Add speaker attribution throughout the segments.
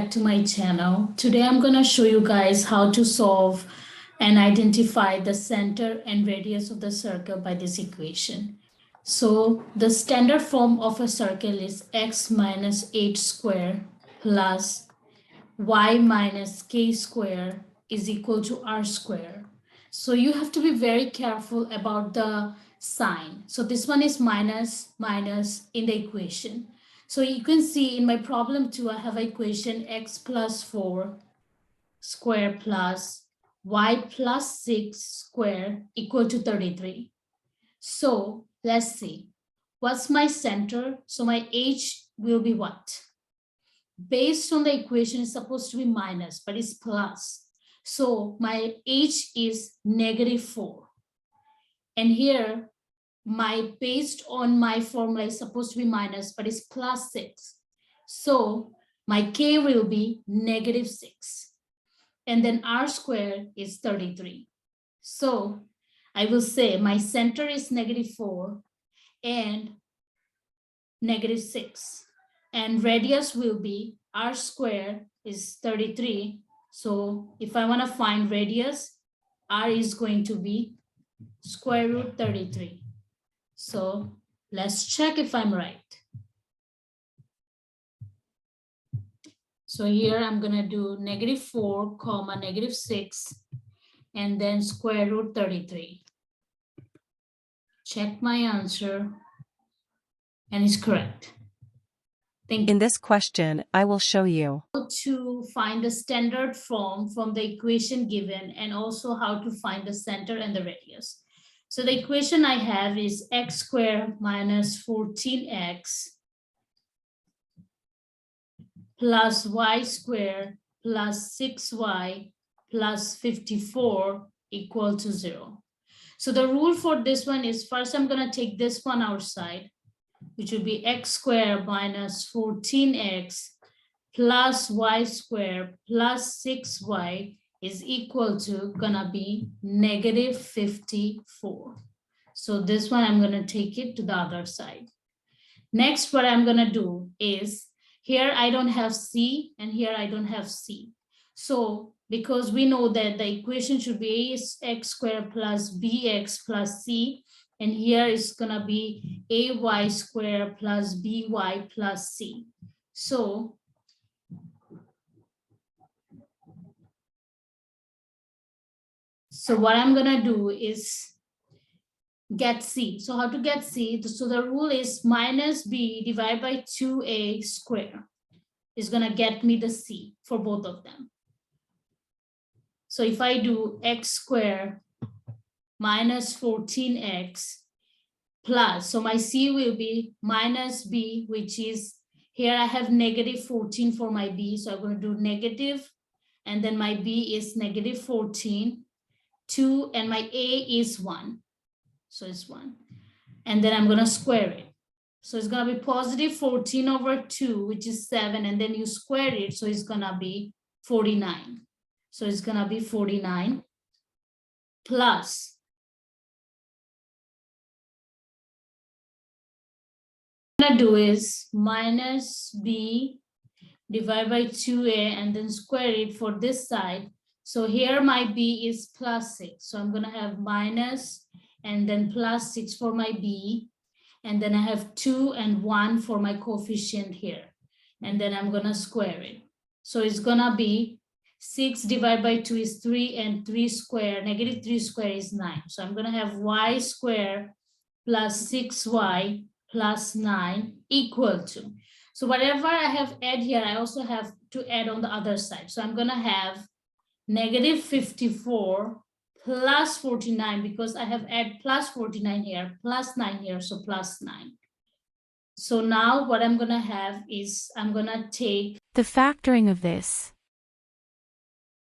Speaker 1: back to my channel. Today I'm going to show you guys how to solve and identify the center and radius of the circle by this equation. So the standard form of a circle is x minus h squared plus y minus k squared is equal to r squared. So you have to be very careful about the sign. So this one is minus in the equation. So you can see in my problem 2, I have equation x plus 4 square plus y plus 6 square equal to 33. So let's see, what's my center? So my h will be what? Based on the equation, it's supposed to be minus, but it's plus. So my h is -4. And here, based on my formula is supposed to be minus, but it's plus 6. So my k will be -6. And then r squared is 33. So I will say my center is -4 and -6. And radius will be r squared is 33. So if I want to find radius, r is going to be square root 33. So let's check if I'm right. So here I'm going to do -4 comma -6 and then square root 33. Check my answer and it's correct.
Speaker 2: In this question, I will show you
Speaker 1: how to find the standard form from the equation given and also how to find the center and the radius. So the equation I have is x squared minus 14x plus y squared plus 6y plus 54 equal to 0. So the rule for this one is first I'm going to take this one outside, which would be x squared minus 14x plus y squared plus 6y is equal to gonna be -54. So this one I'm gonna take it to the other side. Next, what I'm gonna do is here I don't have c and here I don't have c. So because we know that the equation should be x squared plus bx plus c, and here it's gonna be ay squared plus by plus c. So what I'm gonna do is get c. So how to get c? So the rule is minus b divided by 2a squared is gonna get me the c for both of them. So if I do x squared minus 14x plus, so my c will be minus b, which is here I have -14 for my b, so I'm going to do negative, and then my b is -14, 2, and my a is 1, so it's 1, and then I'm going to square it. So it's going to be positive 14 over 2, which is 7, and then you square it, so it's going to be 49. So it's going to be 49 plus what I'm going to do is minus b divided by 2a and then square it for this side. So here my b is plus 6. So I'm going to have minus and then plus 6 for my b. And then I have 2 and 1 for my coefficient here. And then I'm going to square it. So it's going to be 6 divided by 2 is 3 and 3 square, -3 square is 9. So I'm going to have y squared plus 6y plus 9 equal to. So whatever I have add here, I also have to add on the other side. So I'm going to have -54 plus 49 because I have add plus 49 here, plus 9 here, so plus 9. So now what I'm going to have is I'm going to take
Speaker 2: the factoring of this.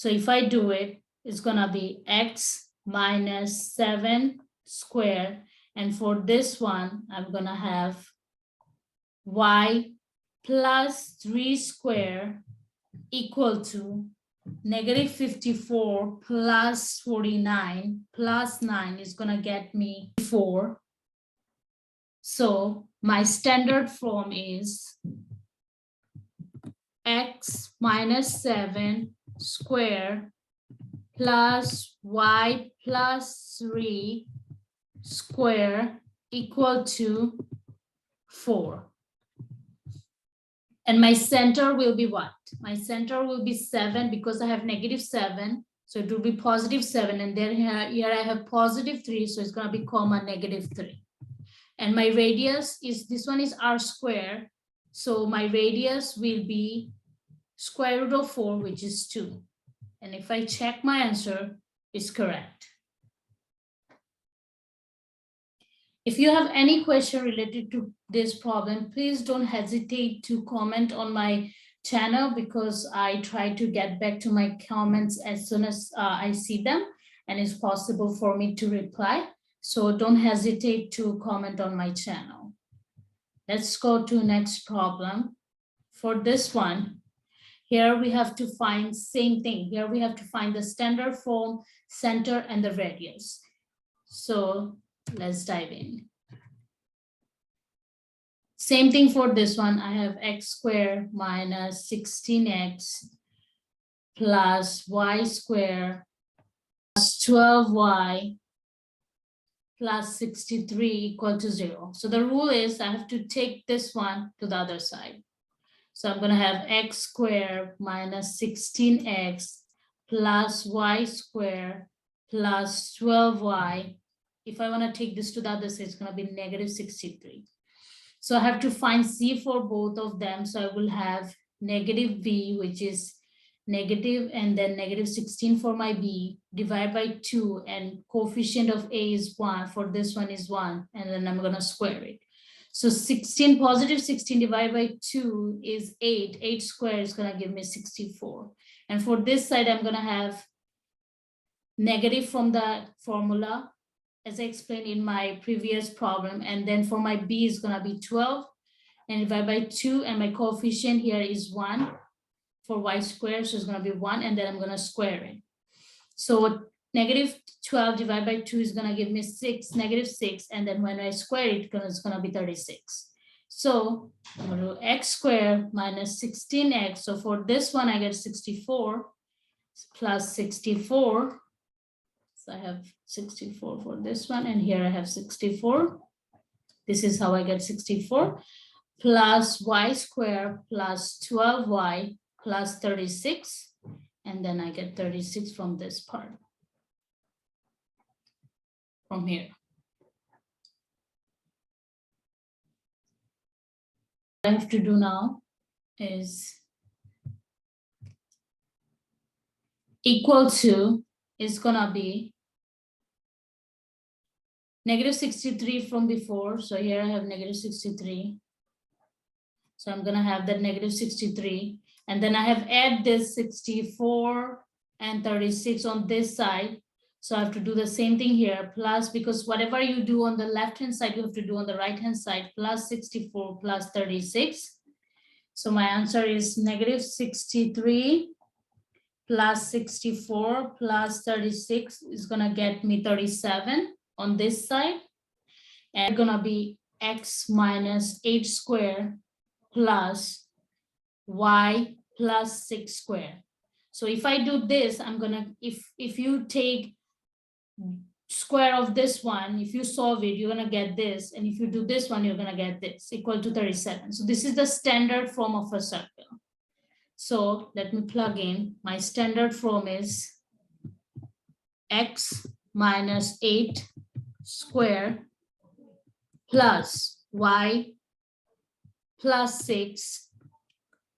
Speaker 1: So if I do it, it's going to be x minus 7 squared. And for this one, I'm going to have y plus 3 squared equal to -54 plus 49 plus 9 is going to get me 4. So my standard form is x minus 7 square plus y plus 3 square equal to 4. And my center will be what? My center will be 7 because I have negative 7. So it will be positive 7. And then here I have positive 3. So it's going to be comma negative 3. And my radius is, this one is r square. So my radius will be square root of 4, which is 2. And if I check my answer, it's correct. If you have any question related to this problem, please don't hesitate to comment on my channel because I try to get back to my comments as soon as I see them and it's possible for me to reply. So don't hesitate to comment on my channel. Let's go to next problem. For this one, here we have to find same thing. Here we have to find the standard form, center, and the radius. So let's dive in. Same thing for this one. I have x squared minus 16x plus y squared plus 12y plus 63 equal to 0. So the rule is I have to take this one to the other side. So I'm going to have x squared minus 16x plus y squared plus 12y. If I want to take this to the other side, it's going to be negative 63. So I have to find c for both of them. So I will have negative b, which is negative, and then negative 16 for my b, divided by 2, and coefficient of a is 1. For this one is 1, and then I'm going to square it. So 16, positive 16 divided by 2 is 8. 8 squared is going to give me 64. And for this side, I'm going to have negative from the formula, as I explained in my previous problem. And then for my b is going to be 12 and divided by 2, and my coefficient here is 1 for y squared, so it's going to be 1, and then I'm going to square it. So negative 12 divided by 2 is going to give me 6, negative 6, and then when I square it, it's going to be 36. So I'm going to do x squared minus 16x. So for this one, I get 64 plus 64. So I have 64 for this one, and here I have 64. This is how I get 64 plus y squared plus 12y plus 36, and then I get 36 from this part, from here. What I have to do now is equal to is gonna be negative 63 from before. So here I have negative 63. So I'm gonna have that negative 63. And then I have add this 64 and 36 on this side. So I have to do the same thing here, plus, because whatever you do on the left-hand side, you have to do on the right-hand side, plus 64 plus 36. So my answer is negative 63 plus 64 plus 36 is gonna get me 37 on this side. And it's gonna be x minus 8 squared plus y plus 6 squared. So if I do this, I'm gonna, if you take square of this one, if you solve it, you're gonna get this. And if you do this one, you're gonna get this, equal to 37. So this is the standard form of a circle. So let me plug in. My standard form is x minus 8 squared plus y plus 6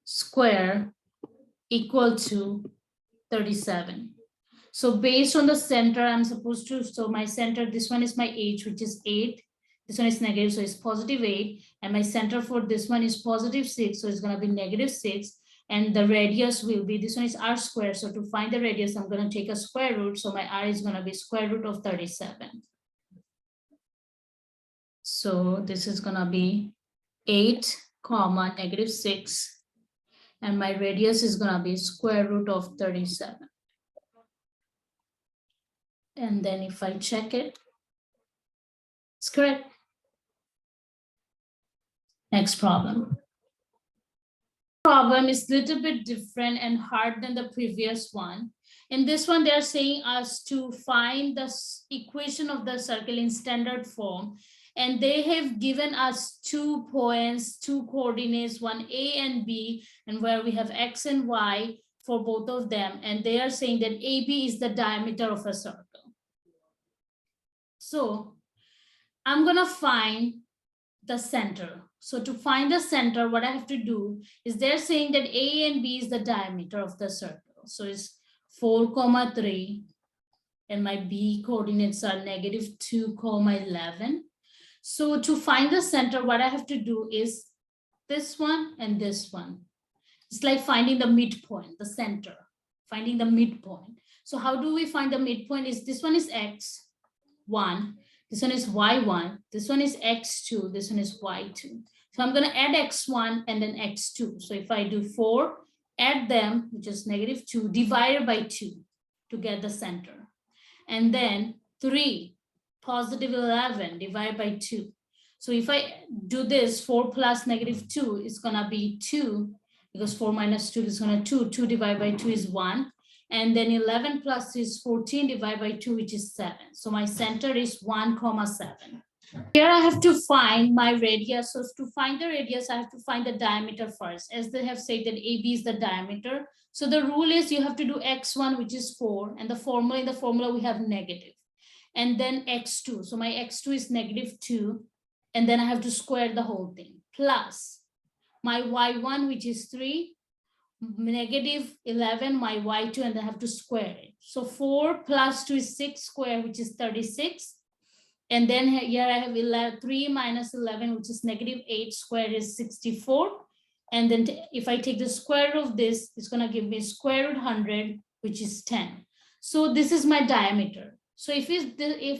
Speaker 1: square equal to 37. So based on the center, I'm supposed to, so my center, this one is my h, which is 8. This one is negative, so it's positive 8. And my center for this one is positive 6, so it's going to be negative 6. And the radius will be, this one is r squared. So to find the radius, I'm going to take a square root. So my r is going to be square root of 37. So this is going to be 8 comma negative 6. And my radius is going to be square root of 37. And then if I check it, it's correct. Next problem. problem is a little bit different and hard than the previous one. In this one, they're saying us to find the equation of the circle in standard form. And they have given us 2 points, 2 coordinates, one A and B, and where we have X and Y for both of them. And they are saying that AB is the diameter of a circle. So I'm gonna find the center. So to find the center, what I have to do is they're saying that A and B is the diameter of the circle. So it's 4,3, and my B coordinates are -2,11. So to find the center, what I have to do is this one and this one. It's like finding the midpoint, the center, finding the midpoint. So how do we find the midpoint? Is this one is X1, this one is Y1, this one is X2, this one is Y2. So I'm gonna add X1 and then X2. So if I do 4, add them, which is -2, divided by 2 to get the center. And then 3, +11, divided by 2. So if I do this, 4 plus -2 is gonna be 2, because 4 minus 2 is gonna 2, 2 divided by 2 is 1. And then 11 plus is 14 divided by 2, which is 7. So my center is 1,7. Here I have to find my radius. So to find the radius, I have to find the diameter first, as they have said that AB is the diameter. So the rule is you have to do X1, which is 4, and in the formula we have negative. And then X2. So my X2 is -2, and then I have to square the whole thing, plus my Y1, which is 3, -11, my Y2, and I have to square it. So 4 plus 2 is 6 square, which is 36. And then here I have 3 minus 11, which is -8 squared, is 64. And then if I take the square root of this, it's gonna give me square root 100, which is 10. So this is my diameter. So if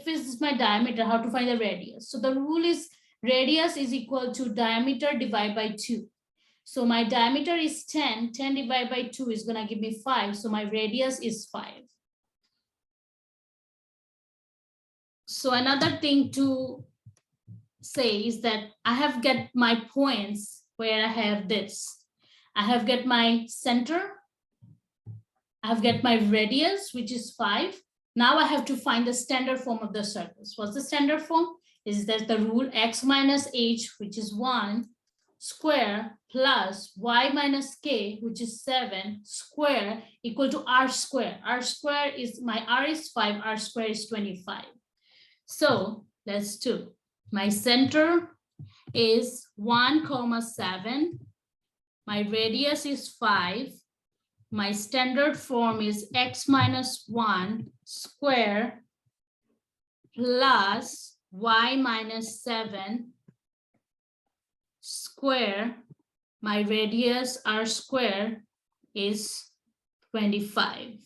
Speaker 1: this is my diameter, how to find the radius? So the rule is radius is equal to diameter divided by 2. So my diameter is 10, 10 divided by 2 is gonna give me 5. So my radius is 5. So another thing to say is that I have get my points where I have this. I have get my center. I have get my radius, which is 5. Now I have to find the standard form of the circles. What's the standard form? Is that the rule x minus h, which is 1, square plus y minus k, which is 7, square equal to r square. R square is, my r is 5, r square is 25. So let's do. My center is 1,7. My radius is 5. My standard form is x minus 1 square plus y minus 7 square. My radius r square is 25.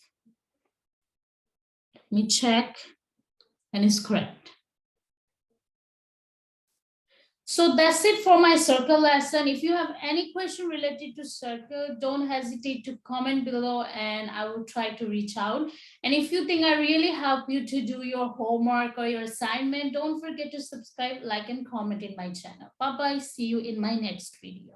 Speaker 1: Let me check, and it's correct. So that's it for my circle lesson. If you have any question related to circle, don't hesitate to comment below and I will try to reach out. And if you think I really help you to do your homework or your assignment, don't forget to subscribe, like, and comment in my channel. Bye-bye. See you in my next video.